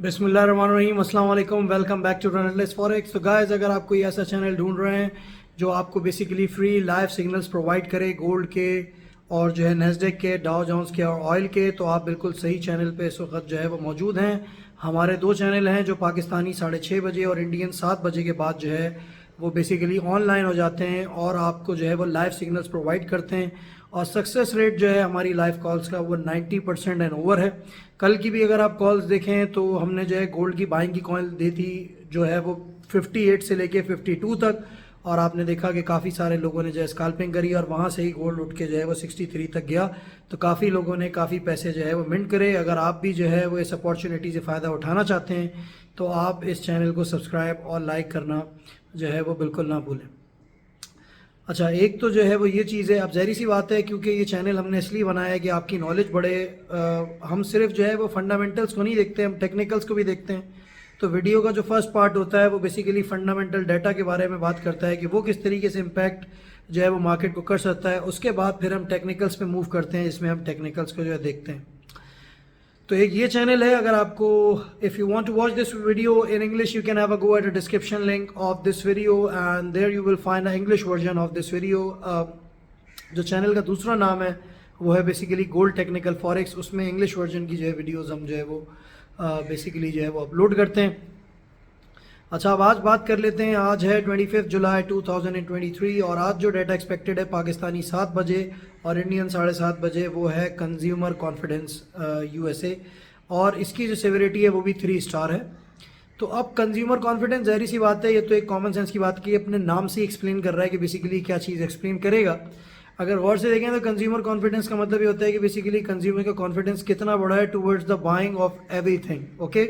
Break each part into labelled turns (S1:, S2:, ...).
S1: बिस्मिल्लाहिर्रहमानिर्रहीम, अस्सलाम वालेकुम, वेलकम बैक टू रनलेस फॉरेक्स। तो गाइस, अगर आप कोई ऐसा चैनल ढूंढ रहे हैं जो आपको basically free live signals provide करे गोल्ड के और जो है नेस्डेक के, डाउ जोन्स के और ऑयल के, तो आप बिल्कुल सही चैनल पे इस वक्त जो है वो मौजूद हैं। हमारे दो चैनल हैं जो पाकिस्तानी 6:30 बजे और इंडियन 7 बजे के बाद जो है वो बेसिकली ऑनलाइन हो जाते हैं और आपको जो है वो लाइव सिग्नल्स प्रोवाइड करते हैं। और सक्सेस रेट जो है हमारी लाइव कॉल्स का वो 90% एंड ओवर है। कल की भी अगर आप कॉल्स देखें तो हमने जो है गोल्ड की बाइंग की कॉल दी थी जो है वो 58 से लेके 52 तक, और आपने देखा कि काफ़ी सारे लोगों ने जो है स्काल्पिंग करी और वहाँ से ही गोल्ड उठ के जो है वो 63 तक गया। तो काफ़ी लोगों ने काफ़ी पैसे जो है वो मिंट करे। अगर आप भी जो है वो इस अपॉर्चुनिटी से फ़ायदा उठाना चाहते हैं तो आप इस चैनल को सब्सक्राइब और लाइक करना जो है वो बिल्कुल ना भूलें। अच्छा, एक तो जो है वो ये चीज़ है, अब ज़ाहिर सी बात है क्योंकि ये चैनल हमने इसलिए बनाया है कि आपकी नॉलेज बढ़े। हम सिर्फ जो है वो फंडामेंटल्स को नहीं देखते, हम टेक्निकल्स को भी देखते हैं। तो वीडियो का जो फर्स्ट पार्ट होता है वो बेसिकली फंडामेंटल डाटा के बारे में बात करता है कि वो किस तरीके से इम्पैक्ट जो है वो मार्केट को कर सकता है। उसके बाद फिर हम टेक्निकल्स पे मूव करते हैं जिसमें हम टेक्निकल्स को जो है देखते हैं। तो एक ये चैनल है, अगर आपको if you want to watch this video in English you can have a go at the description link of this video and there you will find a English version of this video. जो channel का दूसरा नाम है वो है basically gold technical forex. उसमें English version की जो है वीडियोज़ हम जो है वो बेसिकली जो है वो अपलोड करते हैं। अच्छा, अब आज बात कर लेते हैं। आज है 25 जुलाई 2023 और आज जो डाटा एक्सपेक्टेड है पाकिस्तानी 7 बजे और इंडियन 7:30 बजे वो है कंज्यूमर कॉन्फिडेंस यूएसए, और इसकी जो सेवरिटी है वो भी 3 स्टार है। तो अब कंज्यूमर कॉन्फिडेंस, ज़ाहिर सी बात है, ये तो एक कॉमन सेंस की बात की अपने नाम से एक्सप्लेन कर रहा है कि बेसिकली क्या चीज़ एक्सप्लेन करेगा। अगर गौर से देखें तो कंज्यूमर कॉन्फिडेंस का मतलब ये होता है कि बेसिकली कंज्यूमर का कॉन्फिडेंस कितना बड़ा है towards the buying of everything. Okay,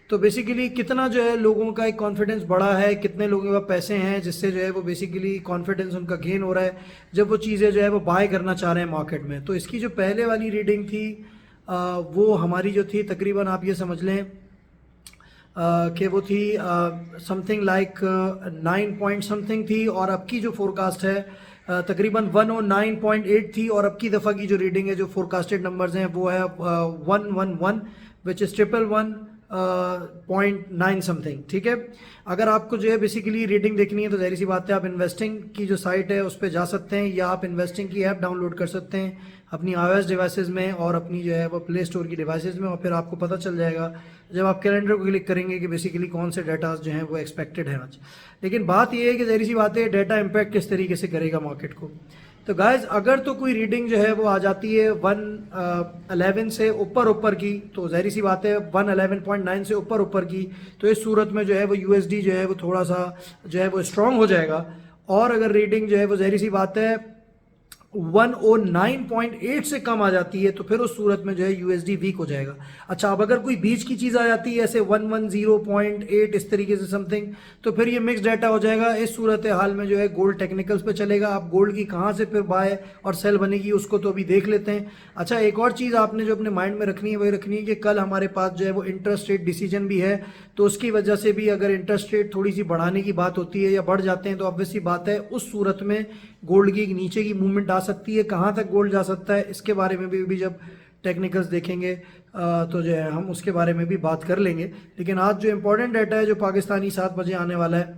S1: तो बेसिकली कितना जो है लोगों का एक कॉन्फिडेंस बढ़ा है, कितने लोगों के पास पैसे हैं जिससे जो है वो बेसिकली कॉन्फिडेंस उनका गेन हो रहा है जब वो चीज़ें जो है वो बाय करना चाह रहे हैं मार्केट में। तो इसकी जो पहले वाली रीडिंग थी वो हमारी जो थी तकरीबन आप ये समझ लें कि वो थी समथिंग लाइक 9 पॉइंट समथिंग थी, और अब की जो फोरकास्ट है तकरीबन 109.8 थी, और अब की दफ़ा की जो रीडिंग है जो फोरकास्टेड नंबर्स हैं वो है 111 विच इज़ 111.9 समथिंग। ठीक है, अगर आपको जो है बेसिकली रीडिंग देखनी है तो ज़ाहिर सी बात है आप इन्वेस्टिंग की जो साइट है उस पर जा सकते हैं, या आप इन्वेस्टिंग की ऐप डाउनलोड कर सकते हैं अपनी iOS डिवाइसेस में और अपनी जो है वो प्ले स्टोर की डिवाइसेस में, और फिर आपको पता चल जाएगा जब आप कैलेंडर को क्लिक करेंगे कि बेसिकली कौन से डाटाज जो हैं वो एक्सपेक्टेड है आज। लेकिन बात यह है कि ज़ाहिर सी बात है डाटा इम्पैक्ट किस तरीके से करेगा मार्केट को। तो गाइज, अगर तो कोई रीडिंग जो है वो आ जाती है 111 से ऊपर की, तो ज़ाहिर सी बात है 111.9 से ऊपर की, तो इस सूरत में जो है वो यूएसडी जो है वो थोड़ा सा जो है वो स्ट्रॉन्ग हो जाएगा। और अगर रीडिंग जो है वो ज़ाहिर सी बात है 109.8 से कम आ जाती है तो फिर उस सूरत में जो है यूएसडी वीक हो जाएगा। अच्छा, अब अगर कोई बीच की चीज़ आ जाती है ऐसे 110.8 इस तरीके से समथिंग, तो फिर ये मिक्स डाटा हो जाएगा। इस सूरत हाल में जो है गोल्ड टेक्निकल्स पे चलेगा। आप गोल्ड की कहाँ से फिर बाय और सेल बनेगी उसको तो अभी देख लेते हैं। अच्छा, एक और चीज़ आपने जो अपने माइंड में रखनी है वही रखनी है कि कल हमारे पास जो है वो इंटरेस्ट रेट डिसीजन भी है, तो उसकी वजह से भी अगर इंटरेस्ट रेट थोड़ी सी बढ़ाने की बात होती है या बढ़ जाते हैं तो ऑब्वियसली बात है उस सूरत में गोल्ड की नीचे की मूवमेंट आ सकती है। कहाँ तक गोल्ड जा सकता है इसके बारे में भी जब टेक्निकल्स देखेंगे तो जो है हम उसके बारे में भी बात कर लेंगे। लेकिन आज जो इंपॉर्टेंट डाटा है जो पाकिस्तानी 7 बजे आने वाला है,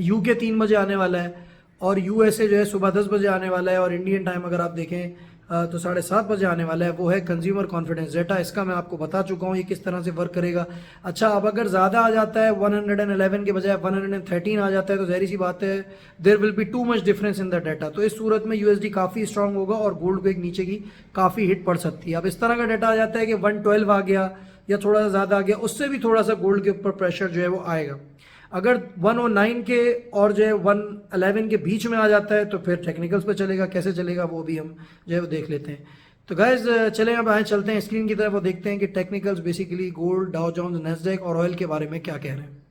S1: यूके 3 बजे आने वाला है, और यूएसए जो है सुबह 10 बजे आने वाला है, और इंडियन टाइम अगर आप देखें तो 7:30 बजे आने वाला है, वो है कंज्यूमर कॉन्फिडेंस डाटा। इसका मैं आपको बता चुका हूँ ये किस तरह से वर्क करेगा। अच्छा, अब अगर ज़्यादा आ जाता है 111 के बजाय 113 आ जाता है तो ज़ाहिर सी बात है there will be too much difference in the data. तो इस सूरत में यूएसडी काफ़ी स्ट्रांग होगा और गोल्ड को एक नीचे की काफ़ी हिट पड़ सकती है। अब इस तरह का डाटा आ जाता है कि 112 आ गया या थोड़ा सा ज़्यादा आ गया, उससे भी थोड़ा सा गोल्ड के ऊपर प्रेशर जो है वो आएगा। अगर 109 के और जो है 111 के बीच में आ जाता है तो फिर टेक्निकल्स पे चलेगा। कैसे चलेगा वो भी हम जो है वो देख लेते हैं। तो गाइज चलें अब आए चलते हैं स्क्रीन की तरफ और देखते हैं कि technicals basically gold, Dow Jones, Nasdaq और ऑयल के बारे में क्या कह रहे हैं।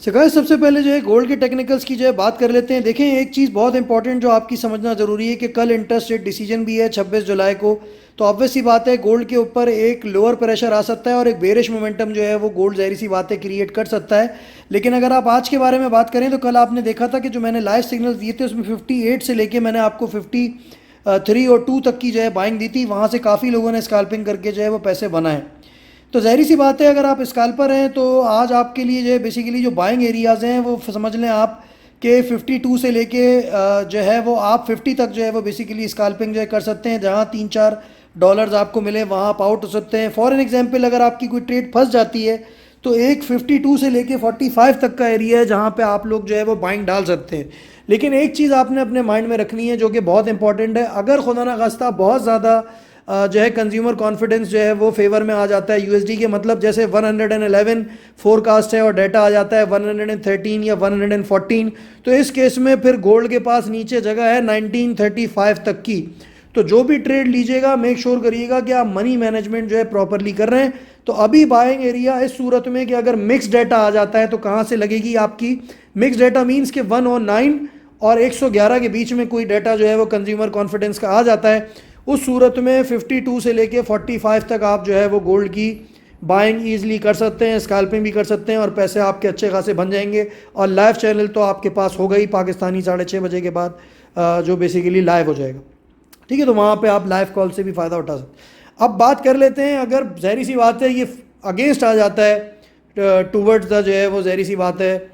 S1: सो गाइस, सबसे पहले जो है गोल्ड के टेक्निकल्स की जो है बात कर लेते हैं। देखें, एक चीज़ बहुत इंपॉर्टेंट जो आपकी समझना ज़रूरी है कि कल इंटरेस्ट रेट डिसीजन भी है 26 जुलाई को। तो ऑब्वियस सी बात है गोल्ड के ऊपर एक लोअर प्रेशर आ सकता है और एक बेरिश मोमेंटम जो है वो गोल्ड ज़ाहिर सी बात है क्रिएट कर सकता है। लेकिन अगर आप आज के बारे में बात करें तो कल आपने देखा था कि जो मैंने लाइव सिग्नल्स दिए थे उसमें 58 से लेके मैंने आपको 53 और 2 तक की जो है बाइंग दी थी। वहाँ से काफ़ी लोगों ने स्कैल्पिंग करके जो है वो पैसे बनाए। तो ज़ाहिर सी बात है अगर आप स्कैल्पर हैं तो आज आपके लिए जो है बेसिकली जो बाइंग एरियाज़ हैं वो समझ लें आप कि 52 से लेके जो है वो आप 50 तक जो है वो बेसिकली स्कैल्पिंग जो है कर सकते हैं। जहाँ $3-4 आपको मिले वहाँ आप आउट हो सकते हैं। फॉर एन एग्जांपल अगर आपकी कोई ट्रेड फंस जाती है तो एक 52 से लेके 45 तक का एरिया है जहाँ पे आप लोग जो है वो बाइंग डाल सकते हैं। लेकिन एक चीज़ आपने अपने माइंड में रखनी है जो कि बहुत इंपॉर्टेंट है, अगर खुदा न खास्ता बहुत ज़्यादा जो है कंज्यूमर कॉन्फिडेंस जो है वो फेवर में आ जाता है यूएसडी के, मतलब जैसे 111 फोरकास्ट है और डाटा आ जाता है 113 या 114, तो इस केस में फिर गोल्ड के पास नीचे जगह है 1935 तक की। तो जो भी ट्रेड लीजिएगा मेक श्योर करिएगा कि आप मनी मैनेजमेंट जो है प्रॉपरली कर रहे हैं। तो अभी बाइंग एरिया इस सूरत में कि अगर मिक्स डाटा आ जाता है तो कहाँ से लगेगी आपकी मिक्स डाटा, मीन्स के 109 और 111 के बीच में कोई डाटा जो है वो कंज्यूमर कॉन्फिडेंस का आ जाता है, उस सूरत में 52 से लेके 45 तक आप जो है वो गोल्ड की बाइंग ईजिली कर सकते हैं, स्कैल्पिंग भी कर सकते हैं और पैसे आपके अच्छे खासे बन जाएंगे। और लाइव चैनल तो आपके पास होगा ही पाकिस्तानी 6:30 बजे के बाद जो बेसिकली लाइव हो जाएगा, ठीक है। तो वहाँ पे आप लाइव कॉल से भी फ़ायदा उठा सकते हैं। अब बात कर लेते हैं, अगर ज़ाहिर सी बात है ये अगेंस्ट आ जाता है टूवर्ड्स द जो है वो ज़ाहिर सी बात है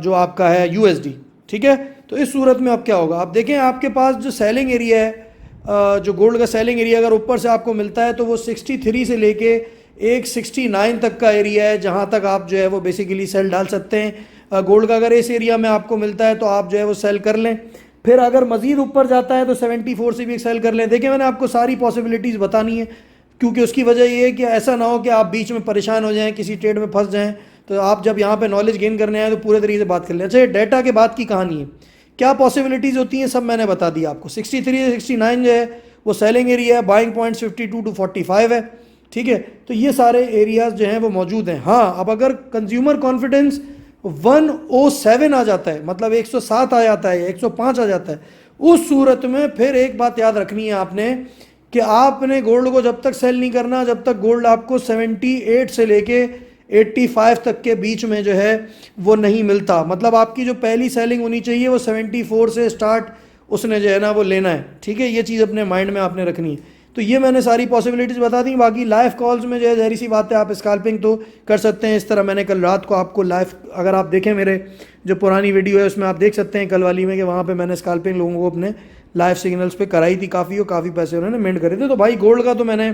S1: जो आपका है यूएसडी, ठीक है। तो इस सूरत में अब क्या होगा, आप देखें आपके पास जो सेलिंग एरिया है जो गोल्ड का सेलिंग एरिया अगर ऊपर से आपको मिलता है तो वो 63 से लेके 69 तक का एरिया है जहाँ तक आप जो है वो बेसिकली सेल डाल सकते हैं गोल्ड का। अगर इस एरिया में आपको मिलता है तो आप जो है वो सेल कर लें। फिर अगर मज़ीद ऊपर जाता है तो 74 से भी सेल कर लें। देखिए मैंने आपको सारी पॉसिबिलिटीज़ बतानी है क्योंकि उसकी वजह ये है कि ऐसा ना हो कि आप बीच में परेशान हो जाएं, किसी ट्रेड में फंस जाएं। तो आप जब यहाँ पे नॉलेज गेन करने आए तो पूरे तरीके से बात कर लें। अच्छा, डाटा के बाद की कहानी है, क्या पॉसिबिलिटीज़ होती हैं सब मैंने बता दिया आपको। 63 से 69 जो है वो सेलिंग एरिया है, बाइंग पॉइंट्स 52 to 45 है, ठीक है। तो ये सारे एरियाज़ जो हैं वो मौजूद हैं। हाँ, अब अगर कंज्यूमर कॉन्फिडेंस 107 आ जाता है, मतलब 107 आ जाता है, 105 आ जाता है, उस सूरत में फिर एक बात याद रखनी है आपने कि आपने गोल्ड को जब तक सेल नहीं करना जब तक गोल्ड आपको 78 से लेके 85 तक के बीच में जो है वो नहीं मिलता। मतलब आपकी जो पहली सेलिंग होनी चाहिए वो 74 से स्टार्ट उसने जो है ना वो लेना है, ठीक है। ये चीज़ अपने माइंड में आपने रखनी है। तो ये मैंने सारी पॉसिबिलिटीज़ बता दी। बाकी लाइव कॉल्स में जो है ज़ाहिर सी बात है आप स्कैल्पिंग तो कर सकते हैं। इस तरह मैंने कल रात को आपको लाइव, अगर आप देखें मेरे जो पुरानी वीडियो है उसमें आप देख सकते हैं कल वाली में कि वहाँ पे मैंने स्कैल्पिंग लोगों को अपने लाइव सिग्नल्स पे कराई थी काफ़ी, और काफ़ी पैसे उन्होंने मेंट करे थे। तो भाई गोल्ड का तो मैंने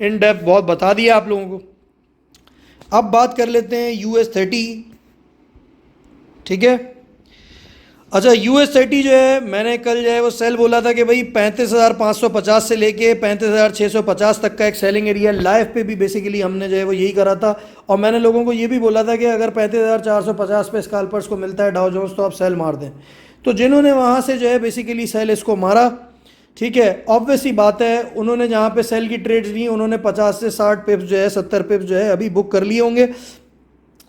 S1: इन डेप्थ बहुत बता दिया आप लोगों को। अब बात कर लेते हैं US30, ठीक है। अच्छा, US30 जो है मैंने कल जो है वो सेल बोला था कि भाई 35,550 से लेके 35,650 तक का एक सेलिंग एरिया। लाइव पे भी बेसिकली हमने जो है वो यही करा था और मैंने लोगों को ये भी बोला था कि अगर 35,450 पे स्कैल्पर्स को मिलता है डाउ जोन्स तो आप सेल मार दें। तो जिन्होंने वहाँ से जो है बेसिकली सेल इसको मारा, ठीक है, ऑब्वियस ही बात है उन्होंने जहाँ पे सेल की ट्रेड्स ली उन्होंने 50 से 60 पिप्स जो है 70 पिप्स जो है अभी बुक कर लिए होंगे।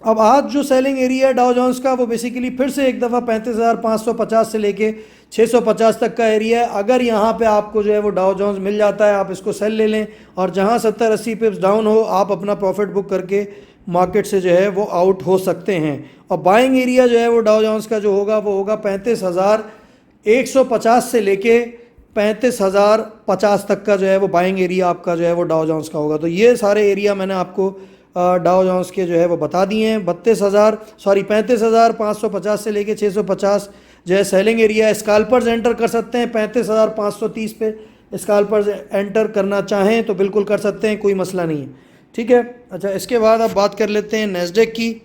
S1: अब आज जो सेलिंग एरिया है डाउ जोन्स का वो बेसिकली फिर से एक दफ़ा 35,550 से लेके 650 तक का एरिया है। अगर यहाँ पे आपको जो है वो डाउ जोन्स मिल जाता है आप इसको सेल ले लें और जहाँ 70-80 पिप्स डाउन हो आप अपना प्रॉफिट बुक करके मार्केट से जो है वो आउट हो सकते हैं। और बाइंग एरिया जो है वो डाउ जोन्स का जो होगा वो होगा 35,150 से लेके 35,050 तक का जो है वो बाइंग एरिया आपका जो है वो डाउ जोन्स का होगा। तो ये सारे एरिया मैंने आपको डाउ जोन्स के जो है वो बता दिए हैं। 35,550 से लेके 650 जो है सेलिंग एरिया है। स्कैल्पर्स एंटर कर सकते हैं 35,530 पे, स्कैल्पर्स एंटर करना चाहें तो बिल्कुल कर सकते हैं, कोई मसला नहीं है, ठीक है। अच्छा, इसके बाद अब बात कर लेते हैं नेस्डेक की।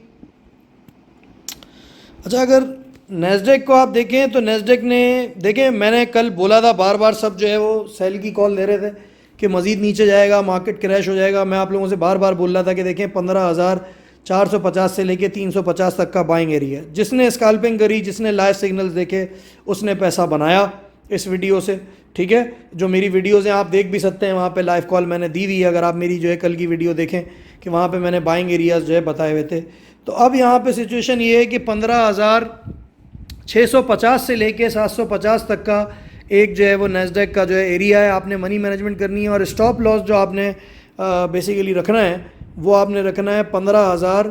S1: अच्छा, अगर नेस्डेक को आप देखें तो नेस्डेक ने, देखें मैंने कल बोला था बार बार सब जो है वो सेल की कॉल दे रहे थे कि मज़ीद नीचे जाएगा, मार्केट क्रैश हो जाएगा। मैं आप लोगों से बार बार बोल रहा था कि देखें 15,450 से लेके 350 तक का बाइंग एरिया। जिसने स्कैल्पिंग करी, जिसने लाइव सिग्नल्स देखे उसने पैसा बनाया इस वीडियो से, ठीक है। जो मेरी वीडियोज़ हैं आप देख भी सकते हैं, वहाँ पे लाइव कॉल मैंने दी हुई है। अगर आप मेरी जो है कल की वीडियो देखें कि वहाँ पे मैंने बाइंग एरियाज़ जो है बताए हुए थे। तो अब यहाँ पे सिचुएशन ये है कि 15,650 से लेके 750 तक का एक जो है वो नेस्डेक का जो है एरिया है। आपने मनी मैनेजमेंट करनी है और स्टॉप लॉस जो आपने बेसिकली रखना है वो आपने रखना है 15,000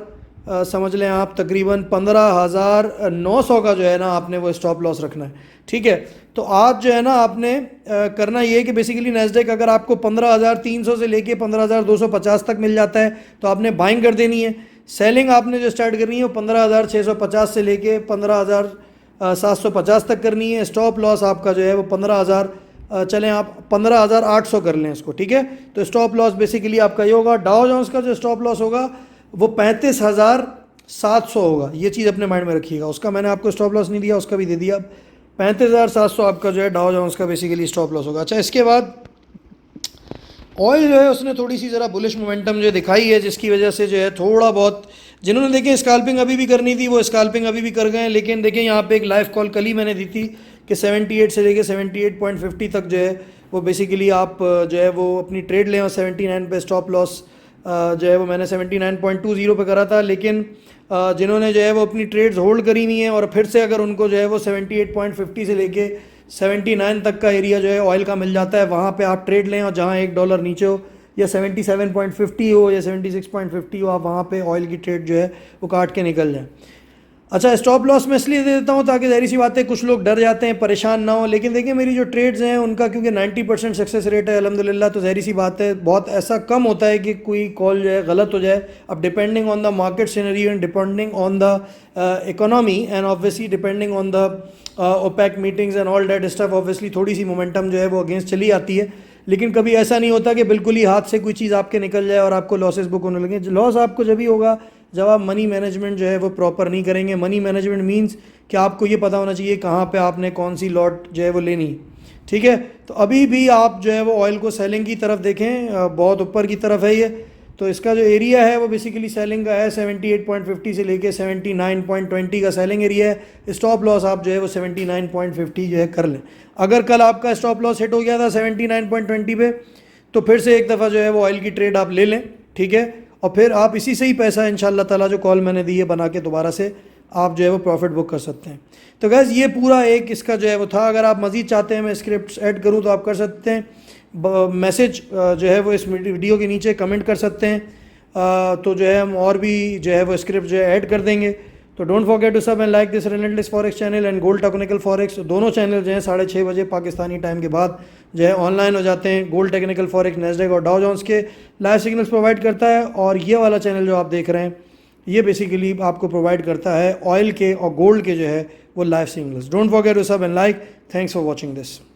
S1: समझ लें आप तकरीबन 15,900 का जो है ना आपने वो स्टॉप लॉस रखना है, ठीक है। तो आज जो है ना आपने करना ये है कि बेसिकली नैस्डैक अगर आपको 15,300 से लेके 15,250 तक मिल जाता है तो आपने बाइंग कर देनी है। सेलिंग आपने जो स्टार्ट करनी है वो 15,650 से लेके 15,750 तक करनी है। स्टॉप लॉस आपका जो है वो 15,000 चलें आप 15,800 कर लें इसको, ठीक है। तो स्टॉप लॉस बेसिकली आपका ये होगा। डाउ जोन्स का जो स्टॉप लॉस होगा वो 35,700 होगा, ये चीज़ अपने माइंड में रखिएगा। उसका मैंने आपको स्टॉप लॉस नहीं दिया, उसका भी दे दिया। 35,700 आपका जो है डाउ जोन्स का बेसिकली स्टॉप लॉस होगा। अच्छा, इसके बाद ऑयल जो है उसने थोड़ी सी ज़रा बुलिश मोमेंटम जो दिखाई है, जिसकी वजह से जो है थोड़ा बहुत जिन्होंने देखें स्कैल्पिंग अभी भी करनी थी वो स्कैल्पिंग अभी भी कर गए। लेकिन देखें यहाँ पे एक लाइव कॉल कल ही मैंने दी थी कि 78 से लेके 78.50 तक जो है वो बेसिकली आप जो है वो अपनी ट्रेड लें और 79 पे स्टॉप लॉस जो है वो मैंने 79.20 पे करा था। लेकिन जिन्होंने जो है वो अपनी ट्रेड्स होल्ड करी हुई हैं और फिर से अगर उनको जो है वो 78.50 से लेके 79 तक का एरिया जो है ऑयल का मिल जाता है, वहाँ पे आप ट्रेड लें और जहाँ $1 नीचे हो या 77.50 हो या 76.50 हो, आप वहाँ पे ऑयल की ट्रेड जो है वो काट के निकल जाएँ। अच्छा, स्टॉप लॉस मैं इसलिए दे देता हूँ ताकि ज़ाहिर सी बात है कुछ लोग डर जाते हैं, परेशान ना हो। लेकिन देखिए मेरी जो ट्रेड्स हैं उनका क्योंकि 90% सक्सेस रेट है अल्हम्दुलिल्लाह, तो ज़ाहिर सी बात है बहुत ऐसा कम होता है कि कोई कॉल जो है गलत हो जाए। अब depending on the market scenario and depending on the economy and obviously depending on the OPEC meetings and all that stuff, obviously थोड़ी सी मोमेंटम जो है वो अगेंस्ट चली आती है। लेकिन कभी ऐसा नहीं होता कि बिल्कुल ही हाथ से कोई चीज़ आपके निकल जाए और आपको लॉसेस बुक होने लगे। लॉस आपको जब ही होगा जब आप मनी मैनेजमेंट जो है वो प्रॉपर नहीं करेंगे। मनी मैनेजमेंट मींस कि आपको ये पता होना चाहिए कहाँ पे आपने कौन सी लॉट जो है वो लेनी, ठीक है। तो अभी भी आप जो है वो ऑयल को सेलिंग की तरफ देखें, बहुत ऊपर की तरफ है ये। तो इसका जो एरिया है वो बेसिकली सेलिंग का है 78.50 से लेके 79.20 का सेलिंग एरिया है। स्टॉप लॉस आप जो है वो 79.50 जो है कर लें। अगर कल आपका स्टॉप लॉस हिट हो गया था 79.20 पे तो फिर से एक दफ़ा जो है वो ऑयल की ट्रेड आप ले लें, ठीक है। और फिर आप इसी से ही पैसा इंशाल्लाह ताला जो कॉल मैंने दी है बना के दोबारा से आप जो है वो प्रॉफिट बुक कर सकते हैं। तो गैस ये पूरा एक इसका जो है वो था। अगर आप मज़ीद चाहते हैं मैं स्क्रिप्ट ऐड करूँ तो आप कर सकते हैं। मैसेज जो है वो इस वीडियो के नीचे कमेंट कर सकते हैं, तो जो है हम और भी जो है वो स्क्रिप्ट जो है ऐड कर देंगे। तो don't forget to sub and like this relentless forex channel and gold technical forex. दोनों चैनल जो हैं 6:30 बजे पाकिस्तानी टाइम के बाद जो है ऑनलाइन हो जाते हैं। गोल्ड टेक्निकल फॉरेक्स नैस्डैक और डाउ जोन्स के लाइव सिग्नल्स प्रोवाइड करता है, और ये वाला चैनल जो आप देख रहे हैं ये बेसिकली आपको प्रोवाइड करता है ऑयल के और गोल्ड के जो है वो live signals. Don't forget to sub and like. Thanks for watching this.